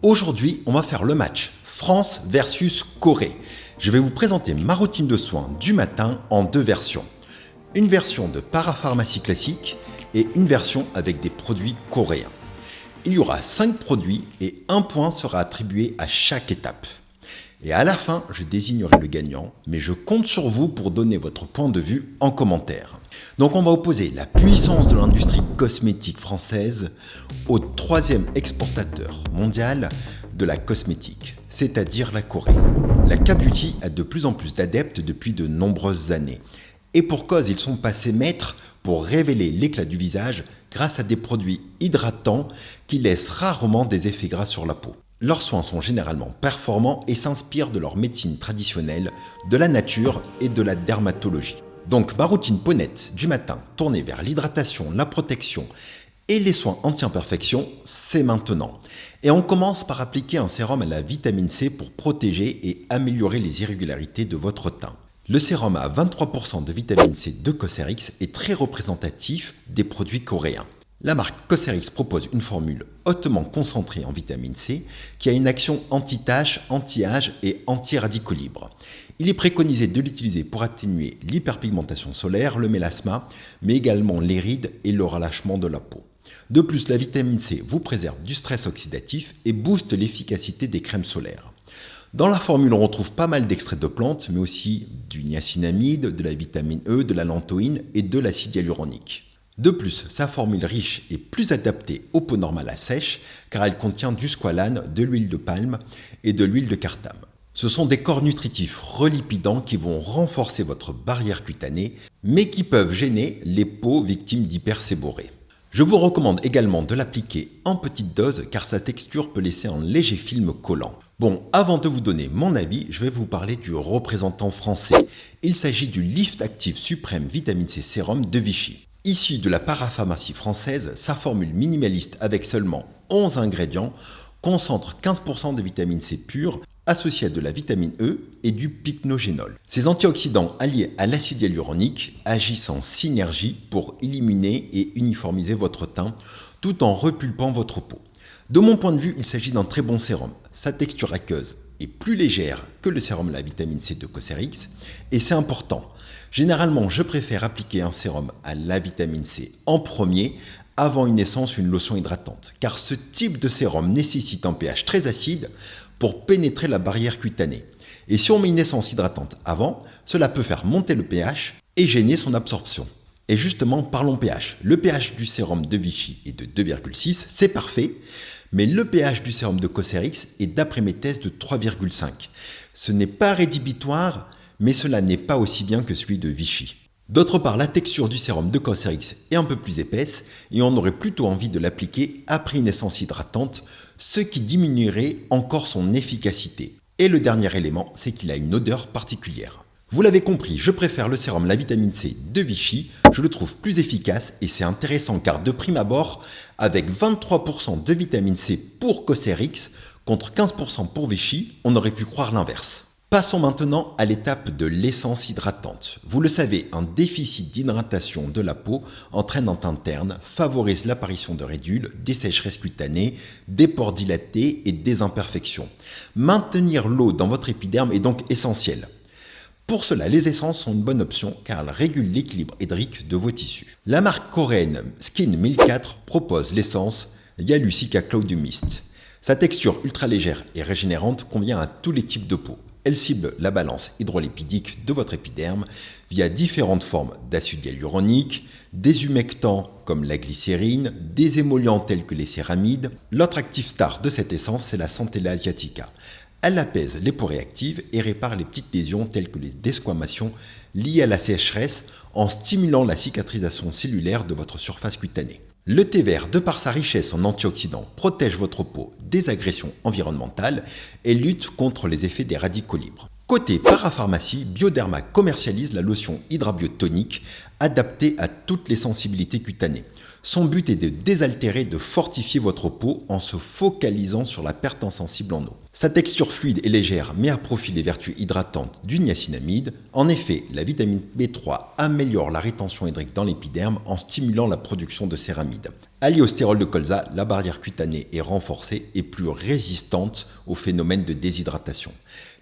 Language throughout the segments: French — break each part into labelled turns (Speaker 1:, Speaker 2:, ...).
Speaker 1: Aujourd'hui, on va faire le match France versus Corée. Je vais vous présenter ma routine de soins du matin en deux versions. Une version de parapharmacie classique et une version avec des produits coréens. Il y aura 5 produits et 1 point sera attribué à chaque étape. Et à la fin, je désignerai le gagnant, mais je compte sur vous pour donner votre point de vue en commentaire. Donc on va opposer la puissance de l'industrie cosmétique française au 3e exportateur mondial de la cosmétique, c'est-à-dire la Corée. La K-Beauty a de plus en plus d'adeptes depuis de nombreuses années. Et pour cause, ils sont passés maîtres pour révéler l'éclat du visage grâce à des produits hydratants qui laissent rarement des effets gras sur la peau. Leurs soins sont généralement performants et s'inspirent de leur médecine traditionnelle, de la nature et de la dermatologie. Donc ma routine peau nette du matin, tournée vers l'hydratation, la protection et les soins anti-imperfection, c'est maintenant. Et on commence par appliquer un sérum à la vitamine C pour protéger et améliorer les irrégularités de votre teint. Le sérum à 23% de vitamine C de Cosrx est très représentatif des produits coréens. La marque Cosrx propose une formule hautement concentrée en vitamine C qui a une action anti-taches, anti-âge et anti-radicaux libres. Il est préconisé de l'utiliser pour atténuer l'hyperpigmentation solaire, le mélasma, mais également les rides et le relâchement de la peau. De plus, la vitamine C vous préserve du stress oxydatif et booste l'efficacité des crèmes solaires. Dans la formule, on retrouve pas mal d'extraits de plantes, mais aussi du niacinamide, de la vitamine E, de la lantoïne et de l'acide hyaluronique. De plus, sa formule riche est plus adaptée aux peaux normales à sèche car elle contient du squalane, de l'huile de palme et de l'huile de cartame. Ce sont des corps nutritifs relipidants qui vont renforcer votre barrière cutanée mais qui peuvent gêner les peaux victimes d'hyperséborrhée. Je vous recommande également de l'appliquer en petite dose car sa texture peut laisser un léger film collant. Bon, avant de vous donner mon avis, je vais vous parler du représentant français. Il s'agit du Lift Active Suprême Vitamine C Sérum de Vichy. Issu de la parapharmacie française, sa formule minimaliste avec seulement 11 ingrédients concentre 15% de vitamine C pure associée à de la vitamine E et du pycnogénol. Ces antioxydants alliés à l'acide hyaluronique agissent en synergie pour éliminer et uniformiser votre teint tout en repulpant votre peau. De mon point de vue, il s'agit d'un très bon sérum. Sa texture aqueuse est plus légère que le sérum à la vitamine C de Cosrx et c'est important. Généralement, je préfère appliquer un sérum à la vitamine C en premier avant une essence ou une lotion hydratante, car ce type de sérum nécessite un pH très acide pour pénétrer la barrière cutanée. Et si on met une essence hydratante avant, cela peut faire monter le pH et gêner son absorption. Et justement, parlons pH. Le pH du sérum de Vichy est de 2,6, c'est parfait, mais le pH du sérum de Cosrx est d'après mes tests de 3,5. Ce n'est pas rédhibitoire, mais cela n'est pas aussi bien que celui de Vichy. D'autre part, la texture du sérum de Cosrx est un peu plus épaisse et on aurait plutôt envie de l'appliquer après une essence hydratante, ce qui diminuerait encore son efficacité. Et le dernier élément, c'est qu'il a une odeur particulière. Vous l'avez compris, je préfère le sérum la vitamine C de Vichy, je le trouve plus efficace et c'est intéressant car de prime abord, avec 23% de vitamine C pour Cosrx contre 15% pour Vichy, on aurait pu croire l'inverse. Passons maintenant à l'étape de l'essence hydratante. Vous le savez, un déficit d'hydratation de la peau entraîne en teint terne, favorise l'apparition de ridules, des sécheresses cutanées, des pores dilatés et des imperfections. Maintenir l'eau dans votre épiderme est donc essentiel. Pour cela, les essences sont une bonne option car elles régulent l'équilibre hydrique de vos tissus. La marque coréenne Skin 1004 propose l'essence Yalucica Cloud Mist. Sa texture ultra légère et régénérante convient à tous les types de peau. Elle cible la balance hydrolipidique de votre épiderme via différentes formes d'acide hyaluronique, des humectants comme la glycérine, des émollients tels que les céramides. L'autre active star de cette essence, c'est la Centella asiatica. Elle apaise les peaux réactives et répare les petites lésions telles que les desquamations liées à la sécheresse en stimulant la cicatrisation cellulaire de votre surface cutanée. Le thé vert, de par sa richesse en antioxydants, protège votre peau des agressions environnementales et lutte contre les effets des radicaux libres. Côté parapharmacie, Bioderma commercialise la lotion hydrabiotonique adapté à toutes les sensibilités cutanées. Son but est de désaltérer, de fortifier votre peau en se focalisant sur la perte insensible en eau. Sa texture fluide et légère met à profit les vertus hydratantes du niacinamide. En effet, la vitamine B3 améliore la rétention hydrique dans l'épiderme en stimulant la production de céramides. Alliée au stérol de colza, la barrière cutanée est renforcée et plus résistante au phénomène de déshydratation.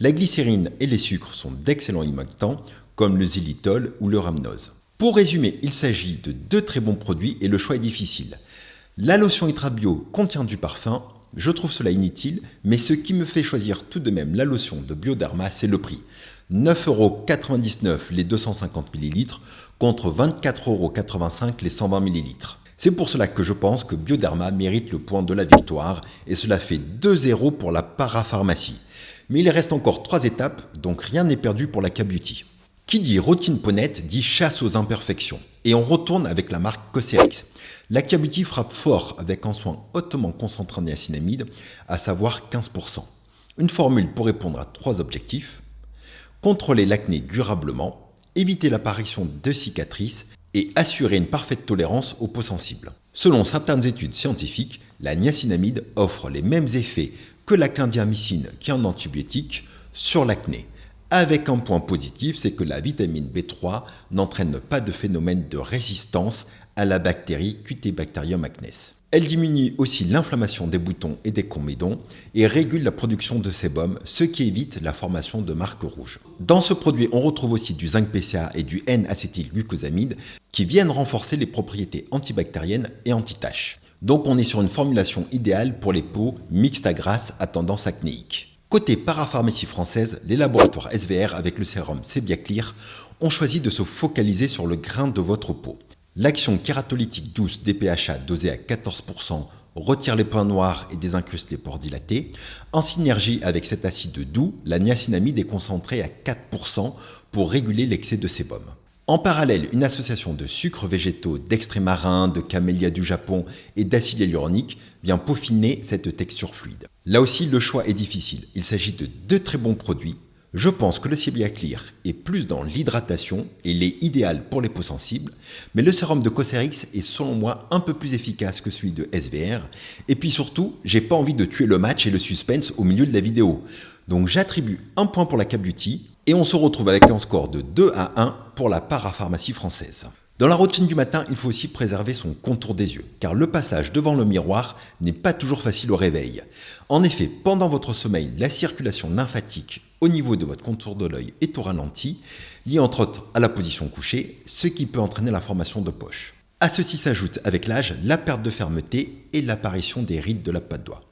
Speaker 1: La glycérine et les sucres sont d'excellents humectants, comme le xylitol ou le rhamnose. Pour résumer, il s'agit de deux très bons produits et le choix est difficile. La lotion Hydrabio contient du parfum, je trouve cela inutile, mais ce qui me fait choisir tout de même la lotion de Bioderma, c'est le prix. 9,99 € les 250 ml contre 24,85 € les 120 ml. C'est pour cela que je pense que Bioderma mérite le point de la victoire et cela fait 2-0 pour la parapharmacie. Mais il reste encore 3 étapes, donc rien n'est perdu pour la K-Beauty. Qui dit routine peau nette dit chasse aux imperfections. Et on retourne avec la marque Cosrx. La K-Beauty frappe fort avec un soin hautement concentré en niacinamide, à savoir 15%. Une formule pour répondre à 3 objectifs. Contrôler l'acné durablement, éviter l'apparition de cicatrices et assurer une parfaite tolérance aux peaux sensibles. Selon certaines études scientifiques, la niacinamide offre les mêmes effets que la clindamycine qui est un antibiotique sur l'acné. Avec un point positif, c'est que la vitamine B3 n'entraîne pas de phénomène de résistance à la bactérie Cutibacterium acnes. Elle diminue aussi l'inflammation des boutons et des comédons et régule la production de sébum, ce qui évite la formation de marques rouges. Dans ce produit, on retrouve aussi du zinc PCA et du N-acétylglucosamide qui viennent renforcer les propriétés antibactériennes et anti-taches. Donc on est sur une formulation idéale pour les peaux mixtes à grasses à tendance acnéique. Côté parapharmacie française, les laboratoires SVR avec le sérum Sebiaclear ont choisi de se focaliser sur le grain de votre peau. L'action kératolytique douce DPHA dosée à 14% retire les points noirs et désincruste les pores dilatés. En synergie avec cet acide doux, la niacinamide est concentrée à 4% pour réguler l'excès de sébum. En parallèle, une association de sucres végétaux, d'extraits marins, de camélia du Japon et d'acide hyaluronique vient peaufiner cette texture fluide. Là aussi, le choix est difficile. Il s'agit de deux très bons produits. Je pense que le Sebiaclear est plus dans l'hydratation et il est idéal pour les peaux sensibles, mais le sérum de Cosrx est selon moi un peu plus efficace que celui de SVR. Et puis surtout, j'ai pas envie de tuer le match et le suspense au milieu de la vidéo. Donc j'attribue un point pour la K-Beauty et on se retrouve avec un score de 2-1 pour la parapharmacie française. Dans la routine du matin, il faut aussi préserver son contour des yeux, car le passage devant le miroir n'est pas toujours facile au réveil. En effet, pendant votre sommeil, la circulation lymphatique au niveau de votre contour de l'œil est au ralenti, lié entre autres à la position couchée, ce qui peut entraîner la formation de poches. À ceci s'ajoute avec l'âge la perte de fermeté et l'apparition des rides de la patte d'oie.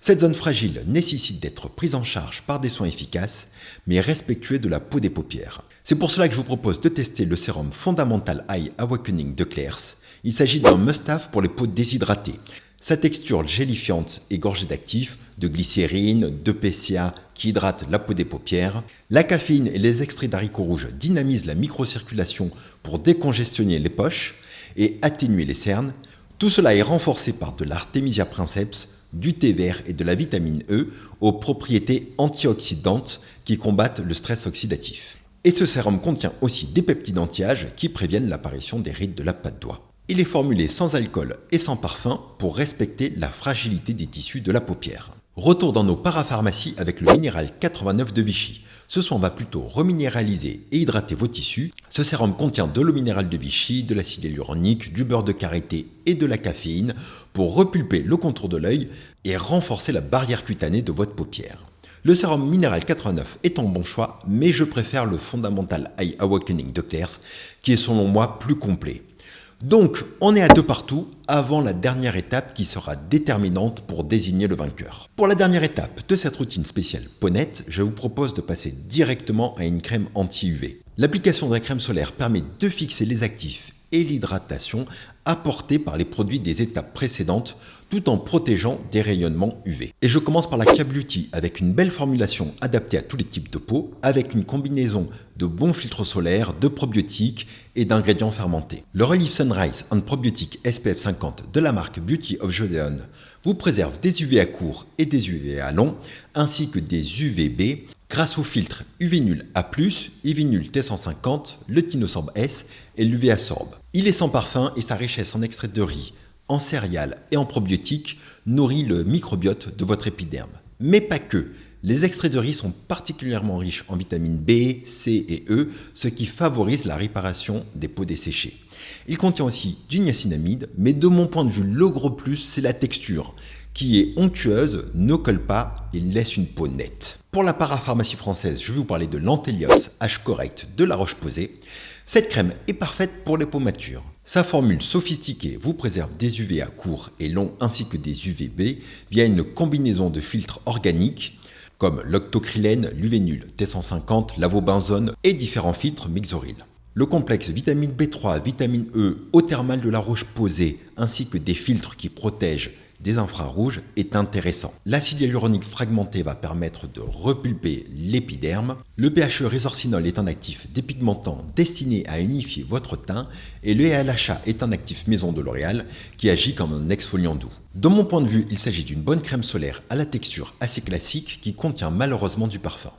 Speaker 1: Cette zone fragile nécessite d'être prise en charge par des soins efficaces, mais respectueux de la peau des paupières. C'est pour cela que je vous propose de tester le sérum Fondamental Eye Awakening de Claire's. Il s'agit d'un must-have pour les peaux déshydratées. Sa texture gélifiante est gorgée d'actifs, de glycérine, de PCA qui hydratent la peau des paupières. La caféine et les extraits d'haricots rouges dynamisent la microcirculation pour décongestionner les poches et atténuer les cernes. Tout cela est renforcé par de l'Artemisia princeps, du thé vert et de la vitamine E aux propriétés antioxydantes qui combattent le stress oxydatif. Et ce sérum contient aussi des peptides anti-âge qui préviennent l'apparition des rides de la patte d'oie. Il est formulé sans alcool et sans parfum pour respecter la fragilité des tissus de la paupière. Retour dans nos parapharmacies avec le minéral 89 de Vichy. Ce soin va plutôt reminéraliser et hydrater vos tissus. Ce sérum contient de l'eau minérale de Vichy, de l'acide hyaluronique, du beurre de karité et de la caféine pour repulper le contour de l'œil et renforcer la barrière cutanée de votre paupière. Le sérum minéral 89 est un bon choix, mais je préfère le Fondamental Eye Awakening de Claire's qui est selon moi plus complet. Donc, on est à 2 partout avant la dernière étape qui sera déterminante pour désigner le vainqueur. Pour la dernière étape de cette routine spéciale peau nette, je vous propose de passer directement à une crème anti-UV. L'application de la crème solaire permet de fixer les actifs et l'hydratation apportés par les produits des étapes précédentes tout en protégeant des rayonnements UV. Et je commence par la K-Beauty avec une belle formulation adaptée à tous les types de peau, avec une combinaison de bons filtres solaires, de probiotiques et d'ingrédients fermentés. Le Relief Sunrise and Probiotic SPF 50 de la marque Beauty of Joseon vous préserve des UV à court et des UV à long, ainsi que des UVB Grâce aux filtres UV Nul A+, UV Nul T150, le Tinosorb S et l'UVA Sorb. Il est sans parfum et sa richesse en extrait de riz, en céréales et en probiotiques nourrit le microbiote de votre épiderme. Mais pas que. Les extraits de riz sont particulièrement riches en vitamines B, C et E, ce qui favorise la réparation des peaux desséchées. Il contient aussi du niacinamide, mais de mon point de vue, le gros plus, c'est la texture, qui est onctueuse, ne colle pas et laisse une peau nette. Pour la parapharmacie française, je vais vous parler de l'Antelios H Correct de La Roche-Posay. Cette crème est parfaite pour les peaux matures. Sa formule sophistiquée vous préserve des UVA courts et longs ainsi que des UVB via une combinaison de filtres organiques comme l'octocrylène, l'uvénul, T150, l'avobenzone et différents filtres Mixoryl. Le complexe vitamine B3, vitamine E, eau thermale de La Roche-Posay ainsi que des filtres qui protègent des infrarouges est intéressant. L'acide hyaluronique fragmenté va permettre de repulper l'épiderme. Le BHE résorcinol est un actif dépigmentant destiné à unifier votre teint et le LHA est un actif maison de L'Oréal qui agit comme un exfoliant doux. De mon point de vue, il s'agit d'une bonne crème solaire à la texture assez classique qui contient malheureusement du parfum.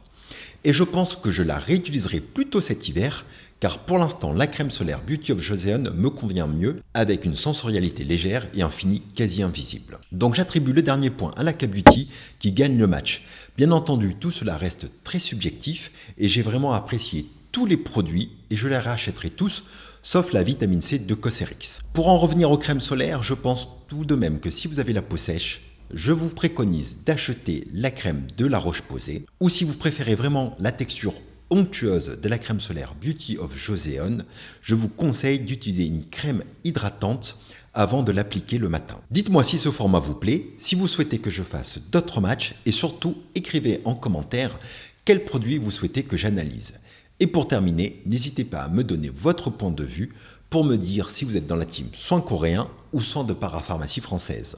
Speaker 1: Et je pense que je la réutiliserai plutôt cet hiver car pour l'instant la crème solaire Beauty of Joseon me convient mieux avec une sensorialité légère et un fini quasi invisible. Donc j'attribue le dernier point à la K-Beauty qui gagne le match. Bien entendu tout cela reste très subjectif et j'ai vraiment apprécié tous les produits et je les rachèterai tous sauf la vitamine C de Cosrx. Pour en revenir aux crèmes solaires, je pense tout de même que si vous avez la peau sèche, je vous préconise d'acheter la crème de La Roche-Posay ou si vous préférez vraiment la texture onctueuse de la crème solaire Beauty of Joseon, je vous conseille d'utiliser une crème hydratante avant de l'appliquer le matin. Dites-moi si ce format vous plaît, si vous souhaitez que je fasse d'autres matchs et surtout écrivez en commentaire quels produits vous souhaitez que j'analyse. Et pour terminer, n'hésitez pas à me donner votre point de vue pour me dire si vous êtes dans la team soins coréens ou soins de parapharmacie française.